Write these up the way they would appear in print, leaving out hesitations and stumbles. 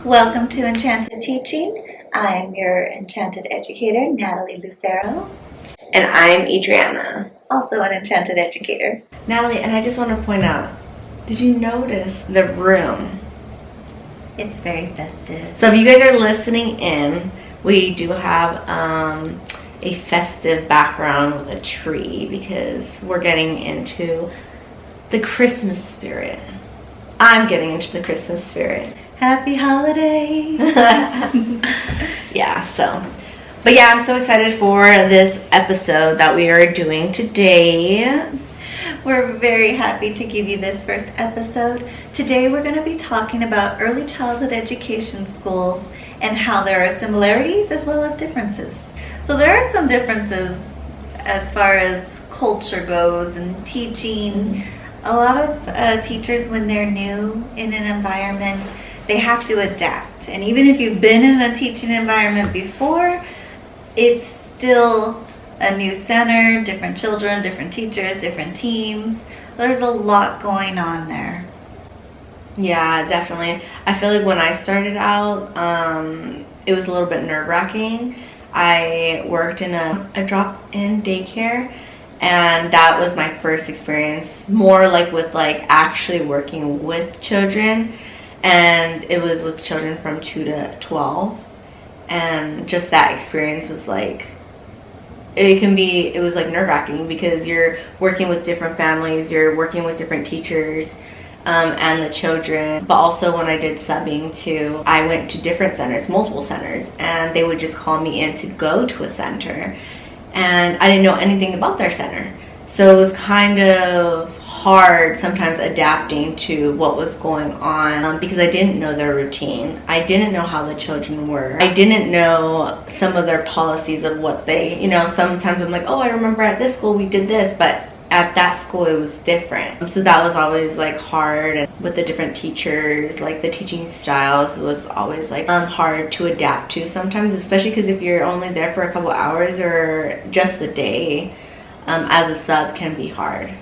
Welcome to Enchanted Teaching. I'm your Enchanted educator, Natalie Lucero, And I'm Adriana. also an Enchanted educator. Natalie, and I just want to point out, did you notice the room? It's very festive. So if you guys are listening in, we do have a festive background with a tree because we're getting into the Christmas spirit. I'm getting into the Christmas spirit. Happy holidays! Yeah, but yeah, I'm so excited for this episode that we are doing today. We're very happy to give you this first episode. Today we're going to be talking about early childhood education schools and how there are similarities as well as differences. So there are some differences as far as culture goes and teaching. A lot of teachers, when they're new in an environment, they have to adapt. And even if you've been in a teaching environment before, it's still a new center, different children, different teachers, different teams. There's a lot going on there. Yeah, definitely. I feel like when I started out, it was a little bit nerve-wracking. I worked in a drop-in daycare, and that was my first experience, more like with like actually working with children, and it was with children from 2 to 12, and just that experience was like, it was like nerve-wracking because you're working with different families, you're working with different teachers, and the children. But also when I did subbing too, I went to different centers, multiple centers, and they would just call me in to go to a center, and I didn't know anything about their center. So it was kind of hard sometimes adapting to what was going on because I didn't know their routine. I didn't know how the children were. I didn't know some of their policies of what they, sometimes I'm like, oh, I remember at this school we did this, but at that school it was different. So that was always like hard, and with the different teachers, like the teaching styles was always like hard to adapt to sometimes, especially because if you're only there for a couple hours or just the day, as a sub can be hard.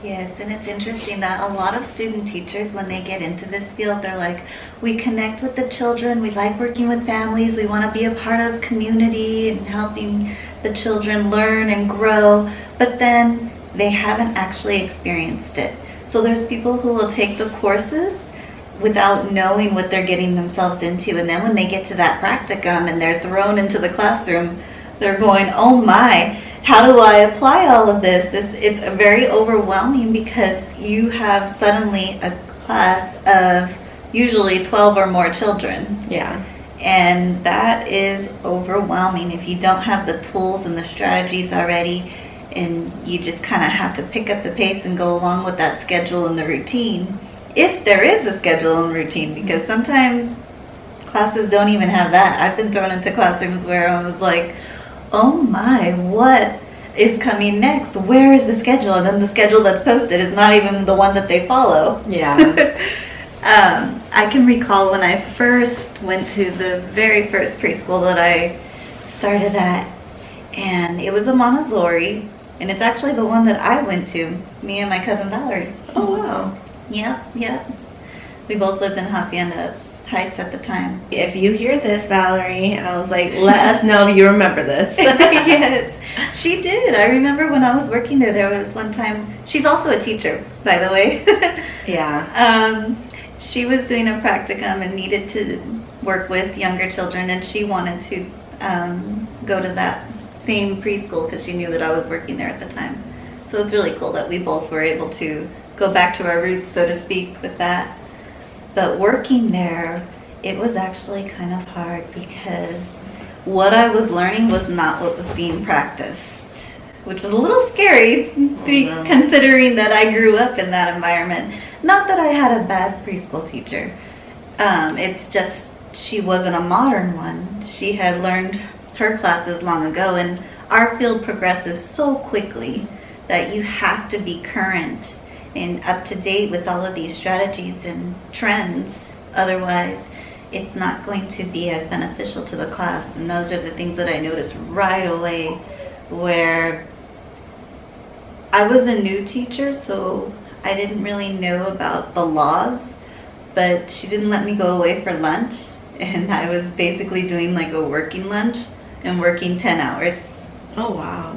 Yes, and it's interesting that a lot of student teachers, when they get into this field, they're like, we connect with the children, we like working with families, we want to be a part of community and helping the children learn and grow, but then they haven't actually experienced it. So there's people who will take the courses without knowing what they're getting themselves into, and then when they get to that practicum and they're thrown into the classroom, they're going, oh my, how do I apply all of this? It's very overwhelming because you have suddenly a class of usually 12 or more children. Yeah. And that is overwhelming if you don't have the tools and the strategies already, and you just kind of have to pick up the pace and go along with that schedule and the routine. If there is a schedule and routine, because sometimes classes don't even have that. I've been thrown into classrooms where I was like, oh my, what is coming next? Where is the schedule? And then the schedule that's posted is not even the one that they follow. Yeah. I can recall when I first went to the very first preschool that I started at, and it was a Montessori, and it's actually the one that I went to, me and my cousin Valerie. Oh, wow. Yep. We both lived in Hacienda Heights at the time. If you hear this, Valerie, I was like, let us know if you remember this. Yes, she did. I remember when I was working there, there was one time, she's also a teacher, by the way. Yeah. She was doing a practicum and needed to work with younger children, and she wanted to go to that same preschool because she knew that I was working there at the time. So it's really cool that we both were able to go back to our roots, so to speak, with that. But working there, it was actually kind of hard because what I was learning was not what was being practiced, which was a little scary considering that I grew up in that environment. Not that I had a bad preschool teacher. It's just she wasn't a modern one. She had learned her classes long ago, and our field progresses so quickly that you have to be current and up to date with all of these strategies and trends. Otherwise, it's not going to be as beneficial to the class. And those are the things that I noticed right away, where I was a new teacher, so I didn't really know about the laws, but she didn't let me go away for lunch, and I was basically doing like a working lunch and working 10 hours. Oh, wow.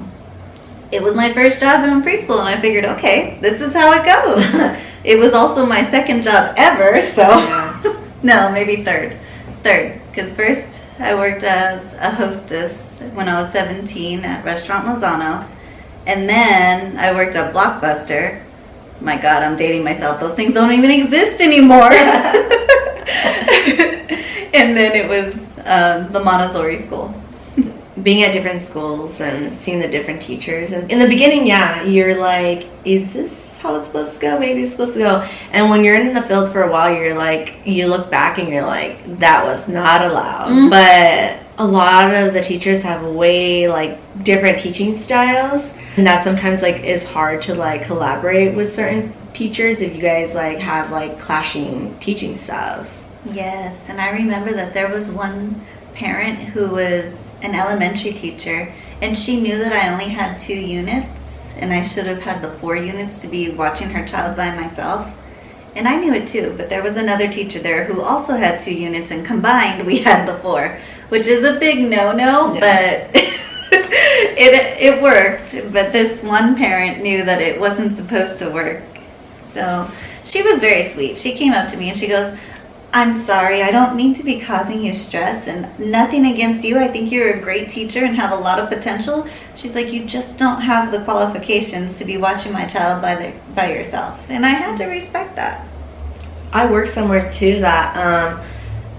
It was my first job in preschool, and I figured, okay, this is how it goes. It was also my second job ever, so Yeah. no, maybe third, because first I worked as a hostess when I was 17 at Restaurant Lozano, and then I worked at Blockbuster. My God, I'm dating myself. Those things don't even exist anymore. And then it was the Montessori school. Being at different schools and seeing the different teachers, and in the beginning, yeah, you're like, is this how it's supposed to go? Maybe it's supposed to go. And when you're in the field for a while, you're like, you look back and you're like, that was not allowed. Mm-hmm. But a lot of the teachers have way like different teaching styles, and that sometimes like is hard to like collaborate with certain teachers if you guys like have like clashing teaching styles. Yes, and I remember that there was one parent who was an elementary teacher, and she knew that I only had 2 units, and I should have had the 4 units to be watching her child by myself. And I knew it too, but there was another teacher there who also had 2 units, and combined we had the 4, which is a big no-no, yeah. But it worked. But this one parent knew that it wasn't supposed to work. So she was very sweet. She came up to me and she goes, I'm sorry, I don't mean to be causing you stress, and nothing against you. I think you're a great teacher and have a lot of potential. She's like, you just don't have the qualifications to be watching my child by yourself. And I had to respect that. I work somewhere too that,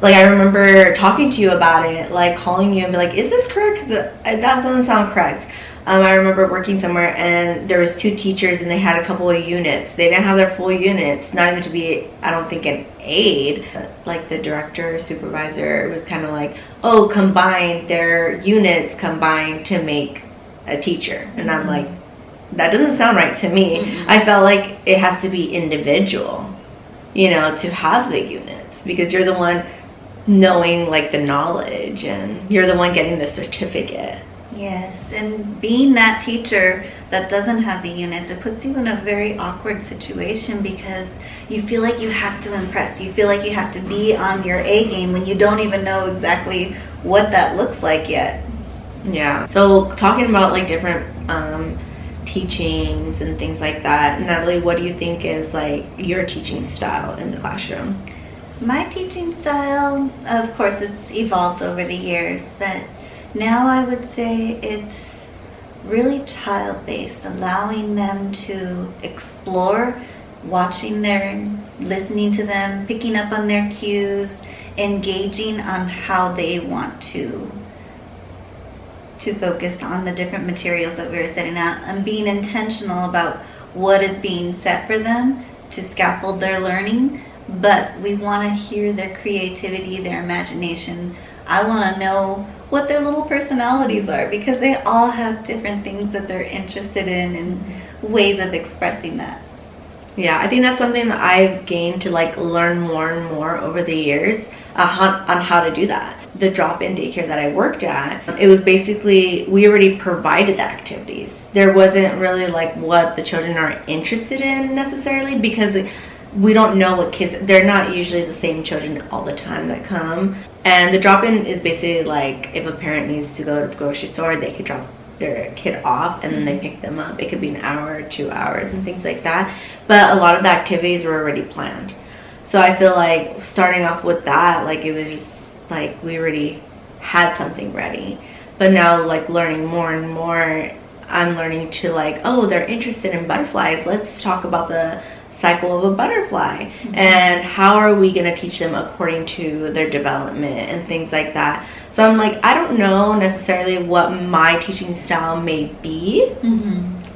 like I remember talking to you about it, like calling you and be like, is this correct? That doesn't sound correct. I remember working somewhere and there was 2 teachers and they had a couple of units. They didn't have their full units, not even to be, I don't think, an aide. Like the director, supervisor was kind of like, oh, combine their units combined to make a teacher. And I'm like, that doesn't sound right to me. Mm-hmm. I felt like it has to be individual, you know, to have the units, because you're the one knowing like the knowledge and you're the one getting the certificate. Yes, and being that teacher that doesn't have the units, it puts you in a very awkward situation because you feel like you have to impress. You feel like you have to be on your A game when you don't even know exactly what that looks like yet. Yeah. So talking about like different teachings and things like that, Natalie, what do you think is like your teaching style in the classroom? My teaching style, of course, it's evolved over the years, but now I would say it's really child-based, allowing them to explore, listening to them, picking up on their cues, engaging on how they want to focus on the different materials that we were setting out, and being intentional about what is being set for them to scaffold their learning. But we want to hear their creativity, their imagination. I want to know what their little personalities are, because they all have different things that they're interested in and ways of expressing that. Yeah, I think that's something that I've gained to like learn more and more over the years on how to do that. The drop-in daycare that I worked at, it was basically, we already provided the activities. There wasn't really like what the children are interested in necessarily, because we don't know what kids, they're not usually the same children all the time that come. And the drop-in is basically like if a parent needs to go to the grocery store, they could drop their kid off and then they pick them up. It could be an hour, 2 hours and things like that. But a lot of the activities were already planned. So I feel like starting off with that, like it was just like we already had something ready. But now like learning more and more, I'm learning to like, oh, they're interested in butterflies. Let's talk about the cycle of a butterfly, and how are we going to teach them according to their development and things like that. So I'm like, I don't know necessarily what my teaching style may be,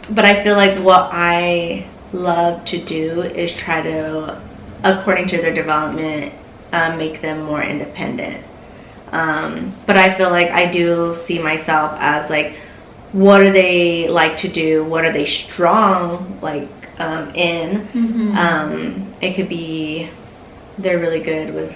but I feel like what I love to do is try to, according to their development, make them more independent. But I feel like I do see myself as like, what do they like to do? What are they strong like in? It could be they're really good with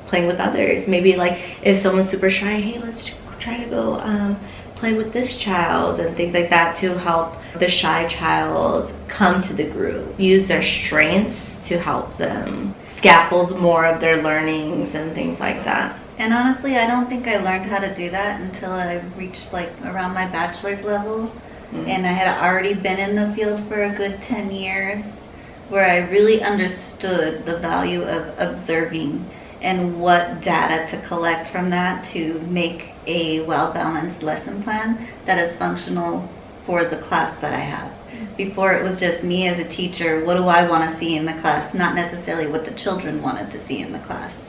playing with others. Maybe like if someone's super shy, hey, let's try to go play with this child and things like that to help the shy child come to the group. Use their strengths to help them scaffold more of their learnings and things like that. And honestly, I don't think I learned how to do that until I reached like around my bachelor's level. And I had already been in the field for a good 10 years where I really understood the value of observing and what data to collect from that to make a well-balanced lesson plan that is functional for the class that I have. Before, it was just me as a teacher, what do I want to see in the class, not necessarily what the children wanted to see in the class.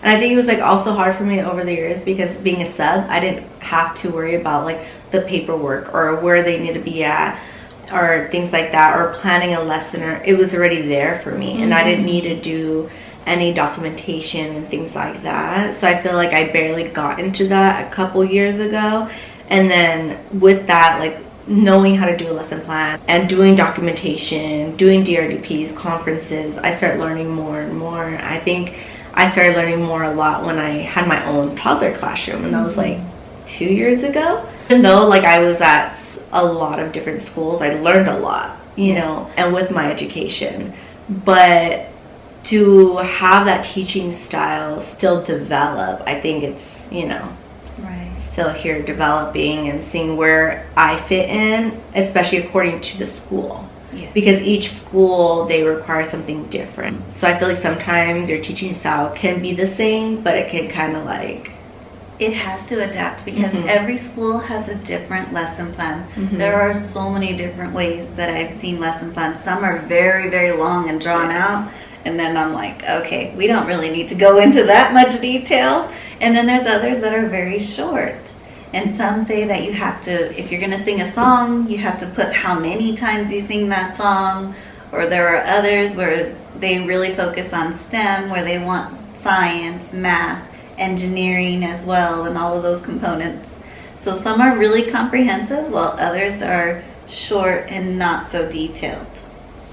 And I think it was like also hard for me over the years because being a sub, I didn't have to worry about like the paperwork or where they need to be at or things like that, or planning a lesson, or it was already there for me. And I didn't need to do any documentation and things like that. So I feel like I barely got into that a couple years ago. And then with that, like knowing how to do a lesson plan and doing documentation, doing DRDPs, conferences, I started learning more and more. I think I started learning more a lot when I had my own toddler classroom, and that was like 2 years ago. Even though like I was at a lot of different schools, I learned a lot, you know, and with my education. But to have that teaching style still develop, I think it's, you know, still here developing and seeing where I fit in, especially according to the school. Yes. Because each school, they require something different. So I feel like sometimes your teaching style can be the same, but it can kind of like... It has to adapt because every school has a different lesson plan. There are so many different ways that I've seen lesson plans. Some are very, very long and drawn out. And then I'm like, okay, we don't really need to go into that much detail. And then there's others that are very short. And some say that you have to, if you're going to sing a song, you have to put how many times you sing that song. Or there are others where they really focus on STEM, where they want science, math, engineering as well, and all of those components. So some are really comprehensive, while others are short and not so detailed.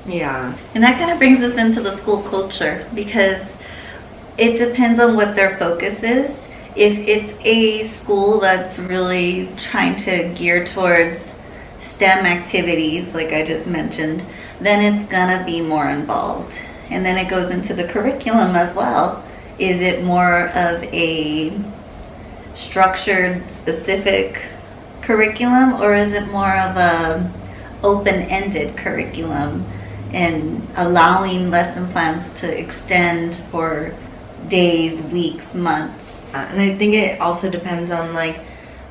Yeah. And that kind of brings us into the school culture, because it depends on what their focus is. If it's a school that's really trying to gear towards STEM activities, like I just mentioned, then it's gonna be more involved. And then it goes into the curriculum as well. Is it more of a structured, specific curriculum, or is it more of a open-ended curriculum and allowing lesson plans to extend for days, weeks, months? And I think it also depends on like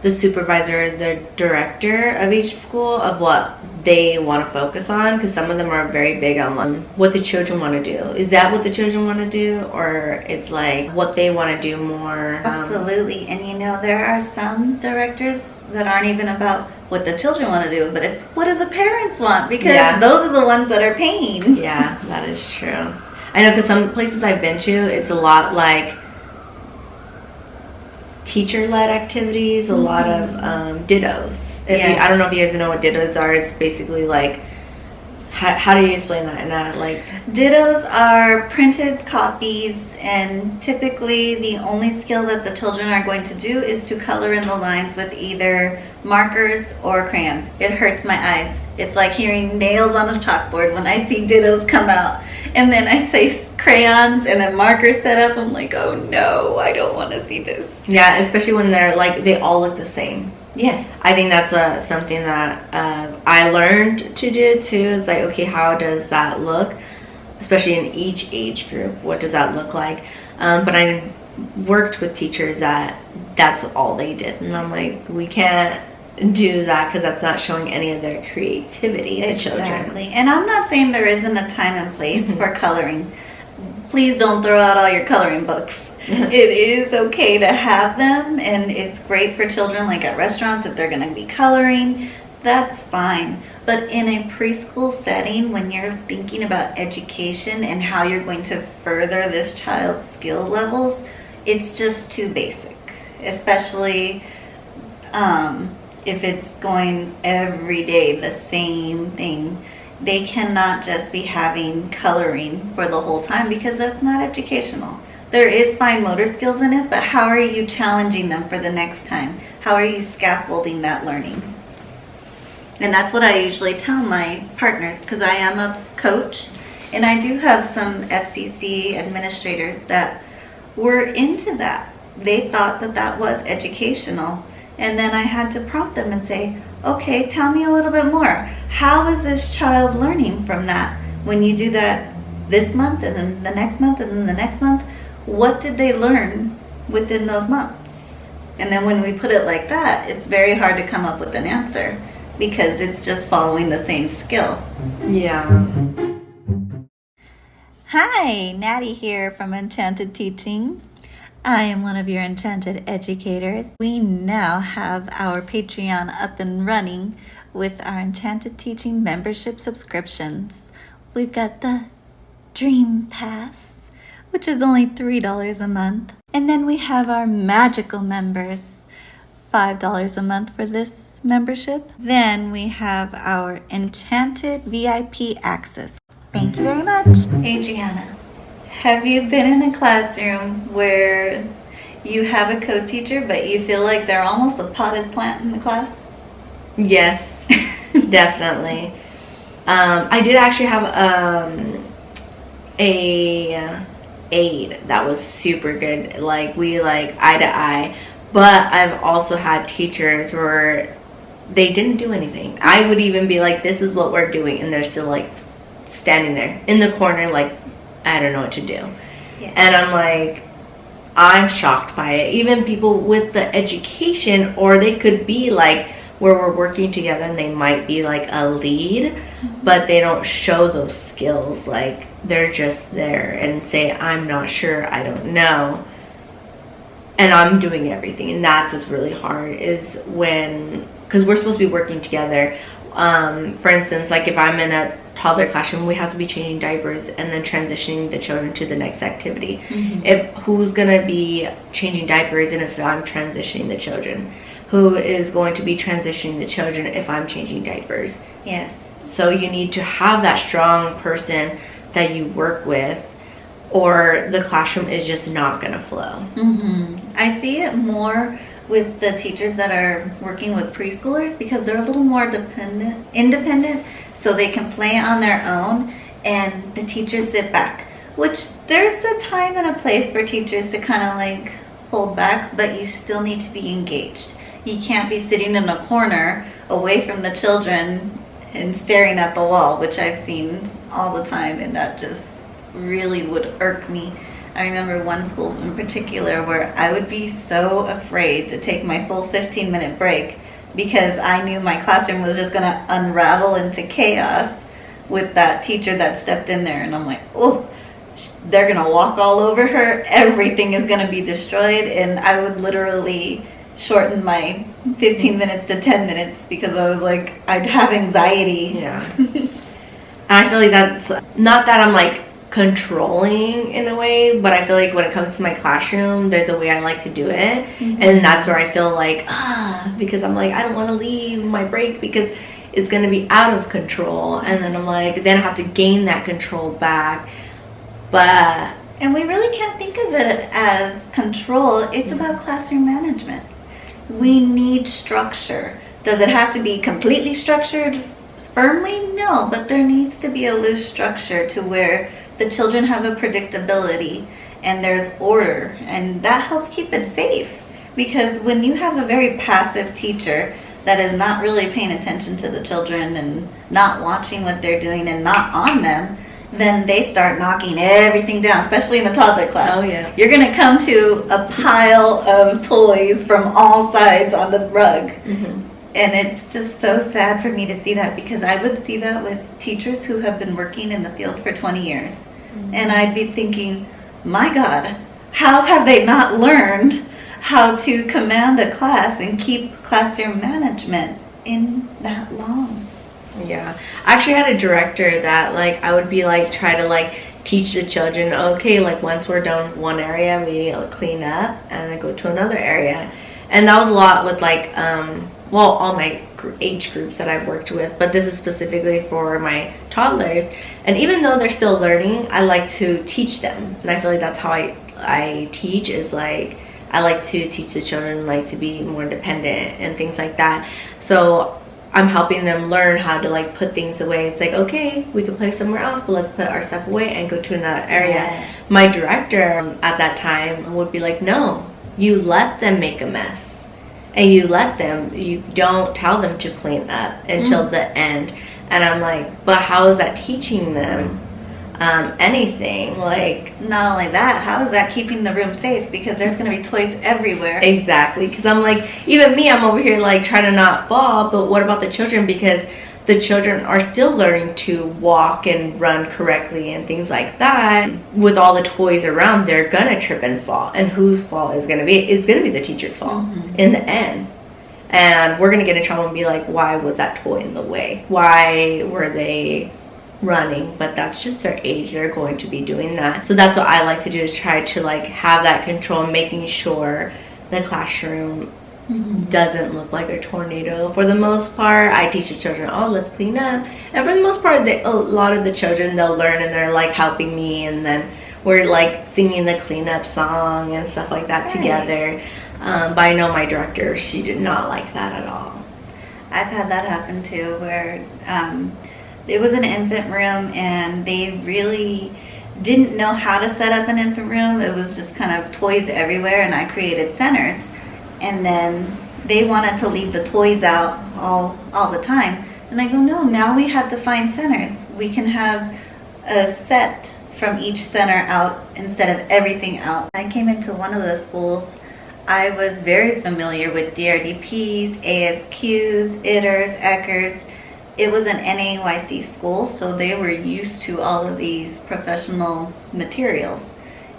the supervisor, the director of each school, of what they want to focus on, because some of them are very big on what the children want to do. Is that what the children want to do, or it's like what they want to do more? Absolutely. And you know, there are some directors that aren't even about what the children want to do, but it's what do the parents want, because those are the ones that are paying. Yeah, that is true. I know, because some places I've been to, it's a lot like teacher-led activities, a lot of dittos. I don't know if you guys know what dittos are. It's basically like, how do you explain that? And like, dittos are printed copies, and typically the only skill that the children are going to do is to color in the lines with either markers or crayons. It hurts my eyes. It's like hearing nails on a chalkboard when I see dittos come out. And then I say crayons and a marker set up. I'm like, oh no, I don't want to see this. Yeah, especially when they're like, they all look the same. Yes. I think that's something that I learned to do too. Is like, okay, how does that look? Especially in each age group, what does that look like? But I worked with teachers that's all they did. And I'm like, we can't do that because that's not showing any of their creativity to children. Exactly. And I'm not saying there isn't a time and place for coloring. Please don't throw out all your coloring books. It is okay to have them, and it's great for children, like at restaurants, if they're going to be coloring, that's fine. But in a preschool setting, when you're thinking about education and how you're going to further this child's skill levels, it's just too basic, especially if it's going every day the same thing. They cannot just be having coloring for the whole time, because that's not educational. There is fine motor skills in it, but how are you challenging them for the next time? How are you scaffolding that learning? And that's what I usually tell my partners, because I am a coach, And I do have some FCC administrators that were into that. They thought that that was educational. And then I had to prompt them and say, okay, tell me a little bit more. How is this child learning from that? When you do that this month and then the next month and then the next month, what did they learn within those months? And then when we put it like that, it's very hard to come up with an answer because it's just following the same skill. Yeah. Hi, Natty here from Enchanted Teaching. I am one of your Enchanted educators. We now have our Patreon up and running with our Enchanted Teaching membership subscriptions. We've got the Dream Pass, which is only $3 a month. And then we have our Magical members, $5 a month for this membership. Then we have our Enchanted VIP access. Thank you very much. Hey, Gianna. Have you been in a classroom where you have a co-teacher, but you feel like they're almost a potted plant in the class? Yes, definitely. I did actually have a aide that was super good. Like, we like eye to eye. But I've also had teachers where they didn't do anything. I would even be like, this is what we're doing, and they're still like standing there in the corner like, I don't know what to do. Yes. And I'm like, I'm shocked by it. Even people with the education, or they could be like where we're working together and they might be like a lead, but they don't show those skills. Like, they're just there and say, I'm not sure, I don't know. And I'm doing everything. And that's what's really hard, is when, because we're supposed to be working together. For instance, like if I'm in a toddler classroom, we have to be changing diapers and then transitioning the children to the next activity. If who's gonna be changing diapers, and if I'm transitioning the children, who is going to be transitioning the children if I'm changing diapers? Yes. So you need to have that strong person that you work with, or the classroom is just not gonna flow. I see it more with the teachers that are working with preschoolers because they're a little more independent, so they can play on their own, and the teachers sit back, which there's a time and a place for teachers to kind of like hold back, but you still need to be engaged. You can't be sitting in a corner away from the children and staring at the wall, which I've seen all the time, and that just really would irk me. I remember one school in particular where I would be so afraid to take my full 15-minute break because I knew my classroom was just going to unravel into chaos with that teacher that stepped in there. And I'm like, oh, they're going to walk all over her. Everything is going to be destroyed. And I would literally shorten my 15 minutes to 10 minutes because I was like, I'd have anxiety. Yeah. And I feel like that's not that I'm like controlling in a way, but I feel like when it comes to my classroom, there's a way I like to do it, and that's where I feel like because I'm like, I don't want to leave my break because it's going to be out of control, and then I'm like, then I have to gain that control back. But and we really can't think of it as control. It's about classroom management. We need structure. Does it have to be completely structured firmly? No, but there needs to be a loose structure to where the children have a predictability and there's order, and that helps keep it safe. Because when you have a very passive teacher that is not really paying attention to the children and not watching what they're doing and not on them, then they start knocking everything down, especially in a toddler class. Oh yeah. You're going to come to a pile of toys from all sides on the rug. And it's just so sad for me to see that, because I would see that with teachers who have been working in the field for 20 years. And I'd be thinking, my God, how have they not learned how to command a class and keep classroom management in that long? Yeah. I actually had a director that like I would be like try to like teach the children, okay, like once we're done with one area, we clean up and then go to another area. And that was a lot with like all my age groups that I've worked with, but this is specifically for my toddlers. And even though they're still learning, I like to teach them, and I feel like that's how I teach, is like I like to teach the children like to be more independent and things like that. So I'm helping them learn how to like put things away. It's like, okay, we can play somewhere else, but let's put our stuff away and go to another area. Yes. My director at that time would be like, no, you let them make a mess. And you don't tell them to clean up until the end. And I'm like, but how is that teaching them anything? Like, not only that, how is that keeping the room safe? Because there's going to be toys everywhere. Exactly. Because I'm like, even me, I'm over here like trying to not fall. But what about the children? Because the children are still learning to walk and run correctly and things like that. With all the toys around, they're gonna trip and fall. And whose fault is gonna be? It's gonna be the teacher's fault in the end. And we're gonna get in trouble and be like, why was that toy in the way? Why were they running? But that's just their age. They're going to be doing that. So that's what I like to do, is try to like have that control, making sure the classroom doesn't look like a tornado. For the most part, I teach the children, oh, let's clean up. And for the most part, a lot of the children, they'll learn and they're like helping me, and then we're like singing the cleanup song and stuff like that together. But I know my director, she did not like that at all. I've had that happen too, where it was an infant room and they really didn't know how to set up an infant room. It was just kind of toys everywhere, and I created centers. And then they wanted to leave the toys out all the time. And I go, no, now we have to find centers. We can have a set from each center out instead of everything out. I came into one of the schools. I was very familiar with DRDPs, ASQs, ITERs, ECHRs. It was an NAYC school, so they were used to all of these professional materials.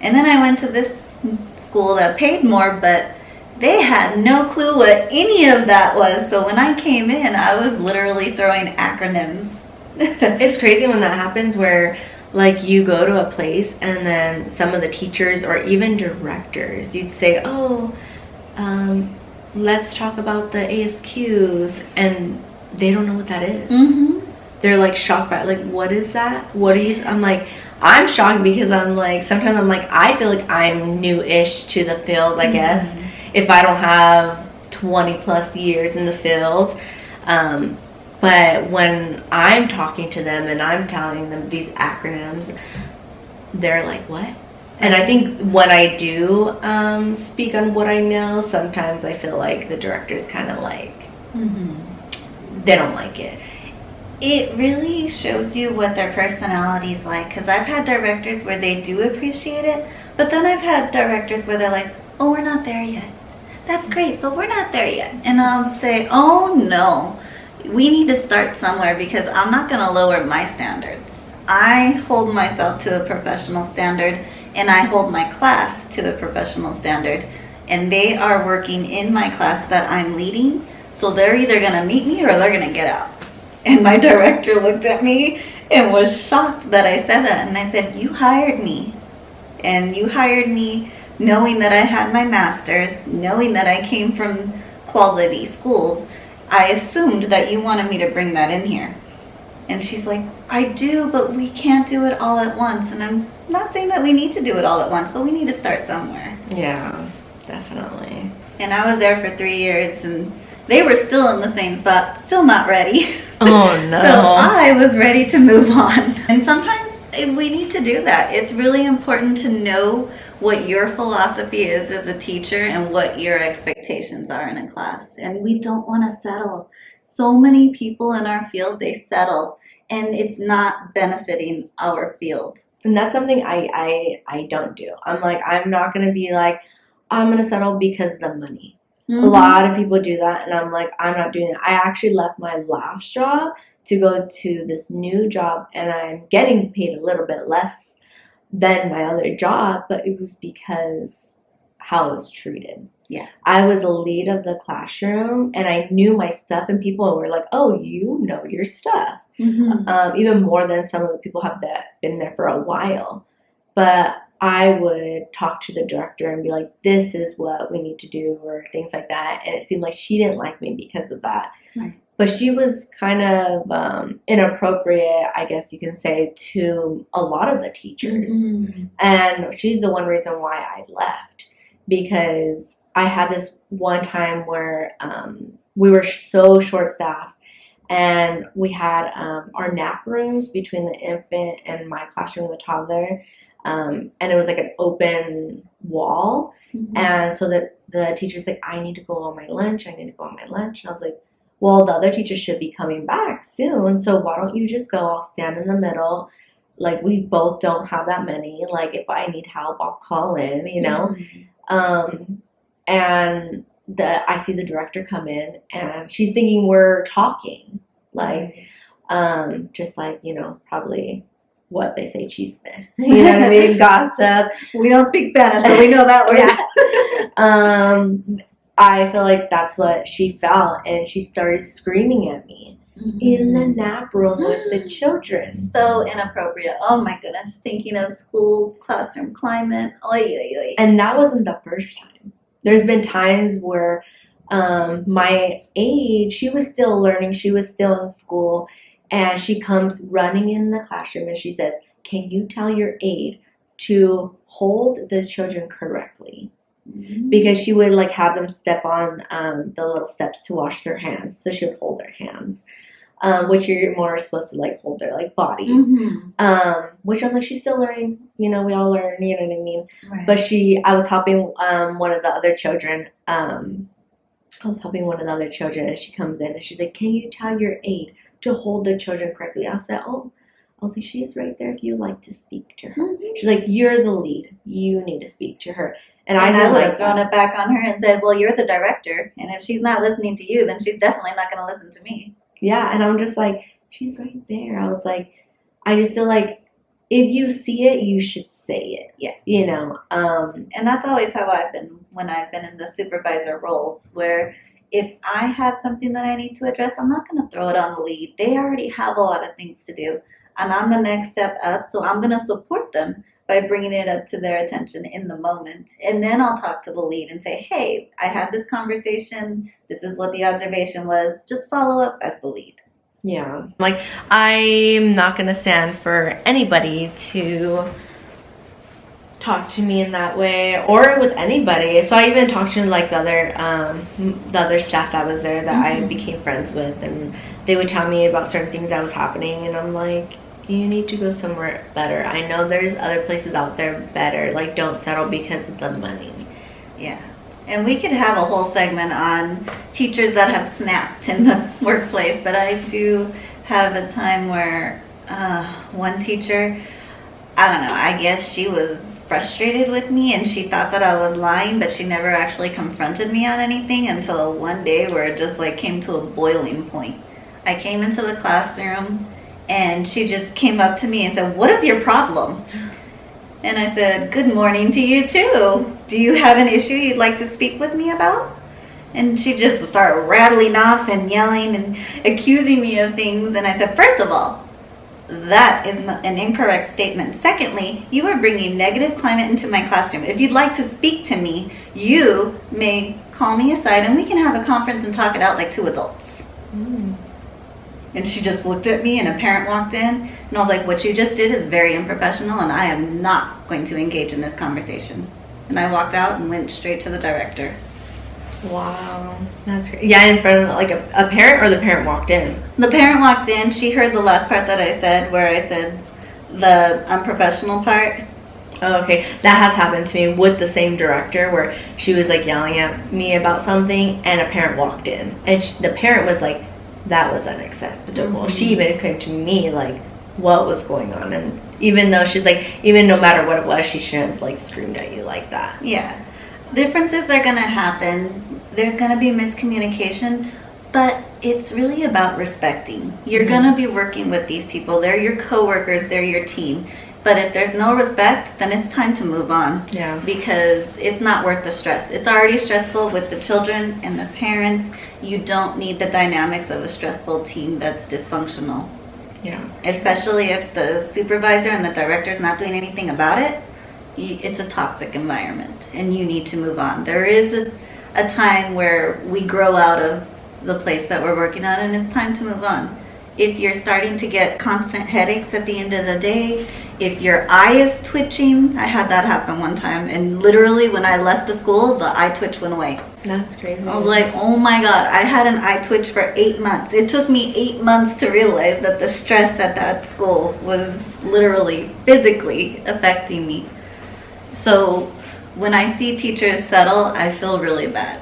And then I went to this school that paid more, but they had no clue what any of that was. So when I came in, I was literally throwing acronyms. It's crazy when that happens, where like you go to a place and then some of the teachers or even directors, you'd say, oh, let's talk about the ASQs, and they don't know what that is. They're like shocked by it. Like, what is that? What are you? I'm like, I'm shocked, because I'm like, sometimes I'm like, I feel like I'm new-ish to the field, I guess, if I don't have 20 plus years in the field. But when I'm talking to them and I'm telling them these acronyms, they're like, what? And I think when I do speak on what I know, sometimes I feel like the director's kind of like, they don't like it. It really shows you what their personality's like, because I've had directors where they do appreciate it, but then I've had directors where they're like, oh, we're not there yet. That's great, but we're not there yet. And I'll say, oh no, we need to start somewhere, because I'm not going to lower my standards. I hold myself to a professional standard, and I hold my class to a professional standard. And they are working in my class that I'm leading, so they're either going to meet me or they're going to get out. And my director looked at me and was shocked that I said that. And I said, you hired me. And you hired me knowing that I had my master's, knowing that I came from quality schools. I assumed that you wanted me to bring that in here. And she's like, I do, but we can't do it all at once. And I'm not saying that we need to do it all at once, but we need to start somewhere. Yeah, definitely. And I was there for 3 years, and they were still in the same spot, still not ready. Oh no. So I was ready to move on. And sometimes we need to do that. It's really important to know what your philosophy is as a teacher and what your expectations are in a class. And we don't want to settle. So many people in our field, they settle, and it's not benefiting our field. And that's something I don't do. I'm like, I'm not going to be like, I'm going to settle because of the money. A lot of people do that, and I'm like, I'm not doing it. I actually left my last job to go to this new job, and I'm getting paid a little bit less than my other job, but it was because how I was treated. Yeah. I was the lead of the classroom, and I knew my stuff, and people were like, oh, you know your stuff. Even more than some of the people have been there for a while. But I would talk to the director and be like, this is what we need to do, or things like that. And it seemed like she didn't like me because of that. Right. But she was kind of inappropriate, I guess you can say, to a lot of the teachers. And she's the one reason why I left, because I had this one time where we were so short-staffed, and we had our nap rooms between the infant and my classroom, the toddler, and it was like an open wall. Mhm. And so the teacher's like, I need to go on my lunch. I need to go on my lunch. And I was like, well, the other teacher should be coming back soon. So why don't you just go? I'll stand in the middle. Like, we both don't have that many. Like, if I need help, I'll call in, you know? Mhm. And I see the director come in, and she's thinking we're talking. Like, just like, you know, probably what they say, chisme. You know what I mean? Gossip. We don't speak Spanish, but we know that word. Yeah. I feel like that's what she felt, and she started screaming at me in the nap room with the children. So inappropriate. Oh my goodness. Thinking of school classroom climate. Oy, oy, oy. And that wasn't the first time. There's been times where my aide, she was still learning, she was still in school, and she comes running in the classroom and she says, can you tell your aide to hold the children correctly? Because she would like have them step on the little steps to wash their hands. So she would hold their hands, which you're more supposed to like hold their like bodies. Which I'm like, she's still learning. You know, we all learn. You know what I mean? Right. But I was helping one of the other children. And she comes in and she's like, can you tell your aide to hold the children correctly? I said, she is right there if you like to speak to her. She's like, you're the lead. You need to speak to her. And I would like have thrown it back on her and said, well, you're the director. And if she's not listening to you, then she's definitely not going to listen to me. Yeah. And I'm just like, she's right there. I was like, I just feel like if you see it, you should say it. Yes. You know? And that's always how I've been when I've been in the supervisor roles, where if I have something that I need to address, I'm not going to throw it on the lead. They already have a lot of things to do. And I'm the next step up, so I'm going to support them by bringing it up to their attention in the moment. And then I'll talk to the lead and say, hey, I had this conversation. This is what the observation was. Just follow up as the lead. Yeah. Like, I'm not going to stand for anybody to talk to me in that way, or with anybody. So I even talked to like the other staff that was there that I became friends with, and they would tell me about certain things that was happening, and I'm like, you need to go somewhere better. I know there's other places out there better. Like, don't settle because of the money. Yeah. And we could have a whole segment on teachers that have snapped in the workplace, but I do have a time where one teacher, I don't know, I guess she was frustrated with me and she thought that I was lying, but she never actually confronted me on anything until one day where it just like came to a boiling point. I came into the classroom and she just came up to me and said, what is your problem? And I said, good morning to you too. Do you have an issue you'd like to speak with me about? And she just started rattling off and yelling and accusing me of things. And I said, first of all, that is an incorrect statement. Secondly, you are bringing negative climate into my classroom. If you'd like to speak to me, you may call me aside and we can have a conference and talk it out like two adults. And she just looked at me and a parent walked in and I was like, what you just did is very unprofessional and I am not going to engage in this conversation. And I walked out and went straight to the director. Wow, that's great. Yeah, in front of like a parent, or the parent walked in? The parent walked in. She heard the last part that I said, where I said the unprofessional part. Oh, okay. That has happened to me with the same director, where she was like yelling at me about something and a parent walked in. And the parent was like, that was unacceptable. She even came to me like, what was going on? And even though she's like, even no matter what it was, she shouldn't have like screamed at you like that. Yeah. Differences are going to happen. There's going to be miscommunication, but it's really about respecting. You're going to be working with these people. They're your coworkers, they're your team. But if there's no respect, then it's time to move on. Yeah. Because it's not worth the stress. It's already stressful with the children and the parents. You don't need the dynamics of a stressful team that's dysfunctional. Yeah. Especially if the supervisor and the director is not doing anything about it. It's a toxic environment and you need to move on. There is a time where we grow out of the place that we're working on and it's time to move on. If you're starting to get constant headaches at the end of the day, If your eye is twitching, I had that happen one time, and literally when I left the school, the eye twitch went away. That's crazy. I was like, oh my God, I had an eye twitch for 8 months. It took me 8 months to realize that the stress at that school was literally physically affecting me. So when I see teachers settle, I feel really bad.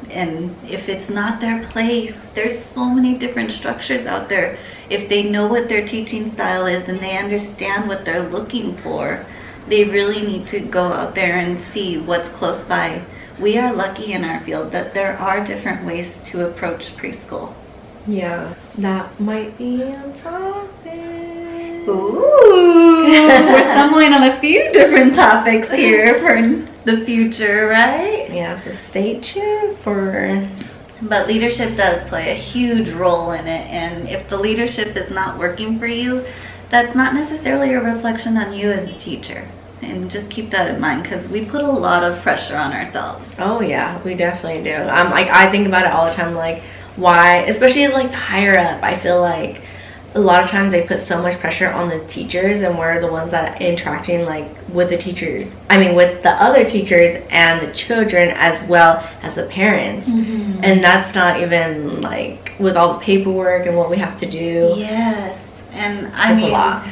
And if it's not their place, there's so many different structures out there. If they know what their teaching style is and they understand what they're looking for, they really need to go out there and see what's close by. We are lucky in our field that there are different ways to approach preschool. Yeah, that might be a topic. Ooh, we're stumbling on a few different topics here for the future, right? Yeah, so stay tuned for... But leadership does play a huge role in it, and if the leadership is not working for you, that's not necessarily a reflection on you as a teacher. And just keep that in mind, because we put a lot of pressure on ourselves. Oh yeah, we definitely do. Like, I think about it all the time, like, why, especially like the higher up, I feel like a lot of times they put so much pressure on the teachers, and we're the ones that are interacting like with the teachers. I mean, with the other teachers and the children as well as the parents. Mm-hmm. And that's not even like with all the paperwork and what we have to do. Yes, and I mean, a lot.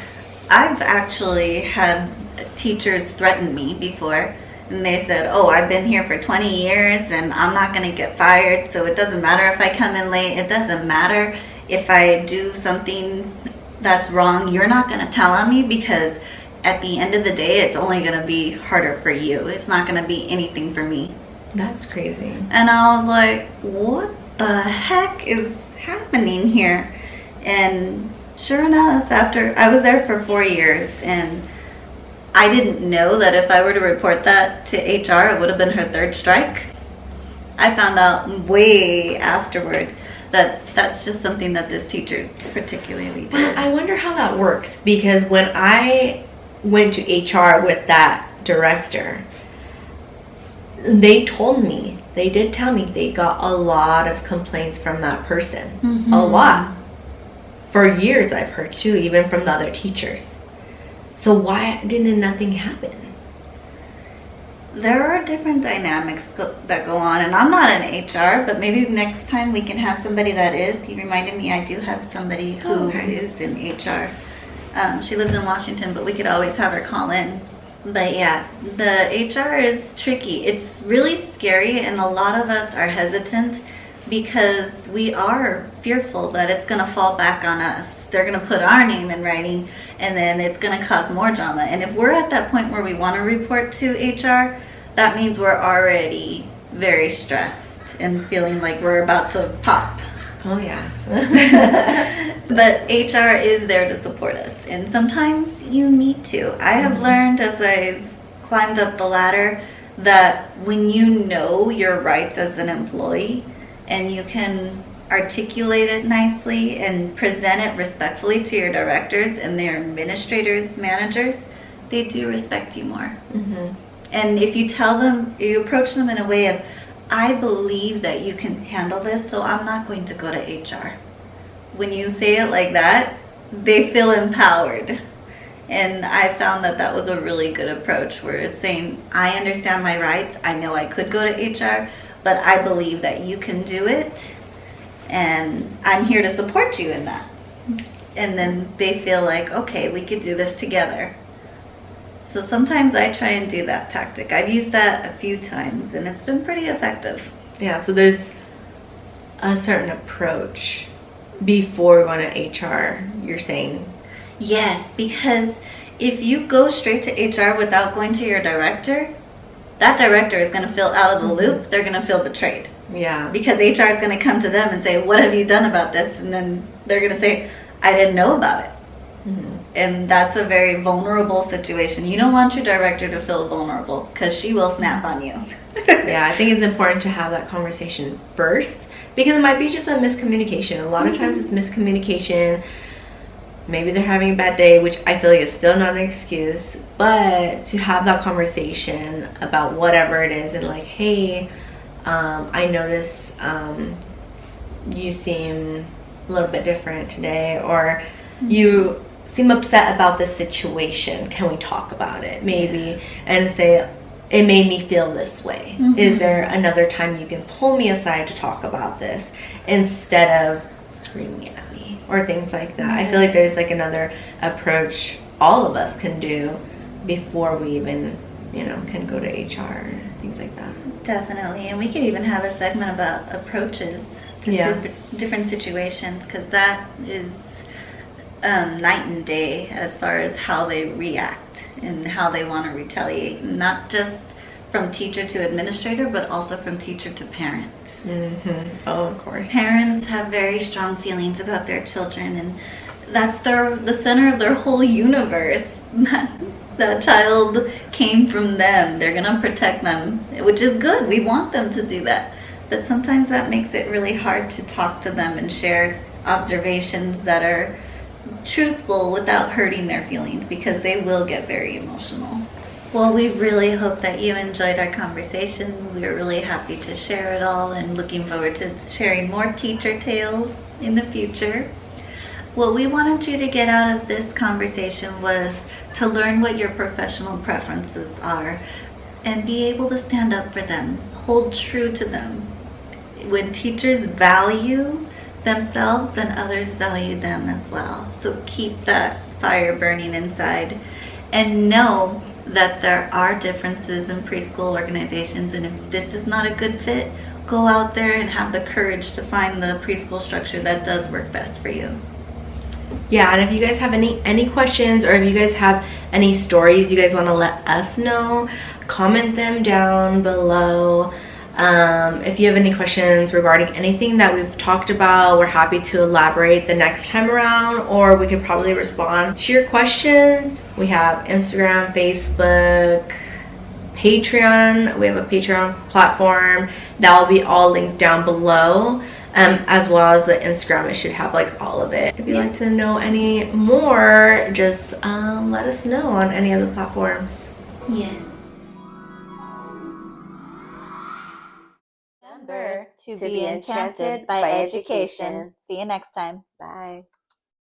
I've actually had teachers threaten me before, and they said, oh, I've been here for 20 years and I'm not going to get fired, so it doesn't matter if I come in late, it doesn't matter if I do something that's wrong, you're not going to tell on me, because at the end of the day, it's only going to be harder for you. It's not going to be anything for me. That's crazy. And I was like, what the heck is happening here? And sure enough, after I was there for 4 years, and I didn't know that if I were to report that to HR, it would have been her third strike. I found out way afterward that that's just something that this teacher particularly did. I wonder how that works, because when I went to HR with that director, they told me, they did tell me they got a lot of complaints from that person. Mm-hmm. A lot. For years I've heard too, even from the other teachers. So why didn't nothing happen? There are different dynamics that go on, and I'm not in HR, but maybe next time we can have somebody that is. You reminded me I do have somebody who is in HR. She lives in Washington, but we could always have her call in. But yeah, the HR is tricky. It's really scary, and a lot of us are hesitant because we are fearful that it's going to fall back on us. They're going to put our name in writing, and then it's going to cause more drama. And if we're at that point where we want to report to HR, that means we're already very stressed and feeling like we're about to pop. Oh yeah. But HR is there to support us, and sometimes you need to. I have learned as I've climbed up the ladder that when you know your rights as an employee and you can articulate it nicely and present it respectfully to your directors and their administrators, managers, they do respect you more. Mm-hmm. And if you tell them, you approach them in a way of, I believe that you can handle this, so I'm not going to go to HR. When you say it like that, they feel empowered. And I found that that was a really good approach, where it's saying, I understand my rights, I know I could go to HR, but I believe that you can do it, and I'm here to support you in that. And then they feel like, okay, we could do this together. So sometimes I try and do that tactic. I've used that a few times, and it's been pretty effective. Yeah, so there's a certain approach before going to HR, you're saying? Yes, because if you go straight to HR without going to your director, that director is going to feel out of the loop. They're going to feel betrayed. Yeah. Because HR is going to come to them and say, what have you done about this? And then they're going to say, I didn't know about it. Mm-hmm. And that's a very vulnerable situation. You don't want your director to feel vulnerable, because she will snap on you. Yeah, I think it's important to have that conversation first, because it might be just a miscommunication. A lot of times it's miscommunication. Maybe they're having a bad day, which I feel like is still not an excuse, but to have that conversation about whatever it is, and like, hey, I notice you seem a little bit different today, or you seem upset about this situation. Can we talk about it? Maybe, and say, it made me feel this way. Mm-hmm. Is there another time you can pull me aside to talk about this instead of screaming at me or things like that? I feel like there's like another approach all of us can do before we even, can go to HR and things like that. Definitely, and we could even have a segment about approaches to different situations, because that is night and day as far as how they react and how they want to retaliate, not just from teacher to administrator, but also from teacher to parent. Mm-hmm. Oh, of course. Parents have very strong feelings about their children, and that's the center of their whole universe. That child came from them. They're going to protect them, which is good. We want them to do that. But sometimes that makes it really hard to talk to them and share observations that are truthful without hurting their feelings, because they will get very emotional. Well, we really hope that you enjoyed our conversation. We are really happy to share it all and looking forward to sharing more teacher tales in the future. What we wanted you to get out of this conversation was to learn what your professional preferences are and be able to stand up for them, hold true to them. When teachers value themselves, then others value them as well. So keep that fire burning inside and know that there are differences in preschool organizations, and if this is not a good fit, go out there and have the courage to find the preschool structure that does work best for you. Yeah, and if you guys have any questions, or if you guys have any stories you guys want to let us know, comment them down below. If you have any questions regarding anything that we've talked about, we're happy to elaborate the next time around, or we could probably respond to your questions. We have Instagram, Facebook, Patreon. We have a Patreon platform that will be all linked down below, as well as the Instagram. It should have like all of it. If you'd like to know any more, just let us know on any of the platforms. Yes. Remember to be enchanted by education. See you next time. Bye.